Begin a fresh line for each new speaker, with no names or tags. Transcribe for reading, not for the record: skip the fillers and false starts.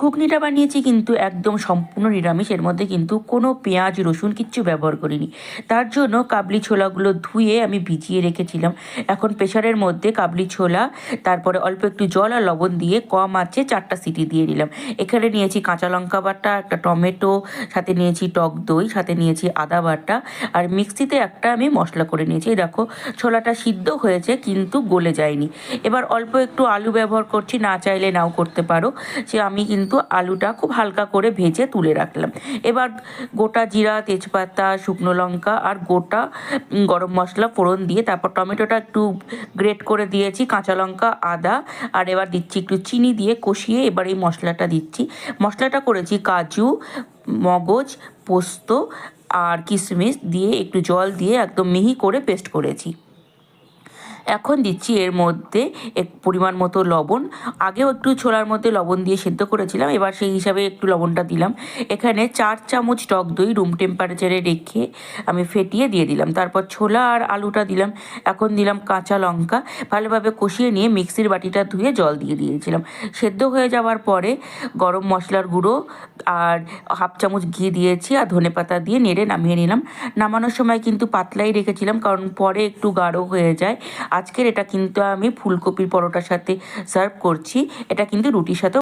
ঘুগনিটা বানিয়েছি কিন্তু একদম সম্পূর্ণ নিরামিষ, এর মধ্যে কিন্তু কোনো পেঁয়াজ রসুন কিচ্ছু ব্যবহার করিনি। তার জন্য কাবলি ছোলাগুলো ধুয়ে আমি ভিজিয়ে রেখেছিলাম। এখন প্রেশারের মধ্যে কাবলি ছোলা, তারপরে অল্প একটু জল আর লবণ দিয়ে কম আঁচে 4টা সিটি দিয়ে দিলাম। এখানে নিয়েছি কাঁচা লঙ্কা বাটা, একটা টমেটো, সাথে নিয়েছি টক দই, সাথে নিয়েছি আদা বাটা, আর মিক্সিতে একটা আমি মশলা করে নিয়েছি। এই দেখো ছোলাটা সিদ্ধ হয়েছে কিন্তু গলে যায়নি। এবার অল্প একটু আলু ব্যবহার করছি, না চাইলে নাও করতে পারো। সে আমি কিন্তু আলুটা খুব হালকা করে ভেজে তুলে রাখলাম। এবার গোটা জিরা, তেজপাতা, শুকনো লঙ্কা আর গোটা গরম মশলা ফোড়ন দিয়ে তারপর টমেটোটা একটু গ্রেট করে দিয়েছি, কাঁচা লঙ্কা, আদা, আর এবার দিচ্ছি একটু চিনি দিয়ে কষিয়ে এবার এই মশলাটা দিচ্ছি। মশলাটা করেছি কাজু, মগজ, পোস্ত আর কিশমিশ দিয়ে একটু জল দিয়ে একদম মিহি করে পেস্ট করেছি। এখন দিচ্ছি এর মধ্যে পরিমাণ মতো লবণ। আগেও একটু ছোলার মধ্যে লবণ দিয়ে সেদ্ধ করেছিলাম, এবার সেই হিসাবে একটু লবণটা দিলাম। এখানে 4 চামচ টক দই রুম টেম্পারেচারে রেখে আমি ফেটিয়ে দিয়ে দিলাম। তারপর ছোলা আর আলুটা দিলাম। এখন দিলাম কাঁচা লঙ্কা, ভালোভাবে কষিয়ে নিয়ে মিক্সির বাটিটা ধুয়ে জল দিয়ে দিয়েছিলাম। সেদ্ধ হয়ে যাওয়ার পরে গরম মশলার গুঁড়ো আর 1/2 চামচ ঘি দিয়েছি আর ধনেপাতা দিয়ে নেড়ে নামিয়ে নিলাম। নামানোর সময় কিন্তু পাতলাই রেখেছিলাম, কারণ পরে একটু গাঢ় হয়ে যায়। আজকের এটা কিন্তু আমি ফুলকপির পরোটার সাথে সার্ভ করছি, এটা কিন্তু রুটির সাথেও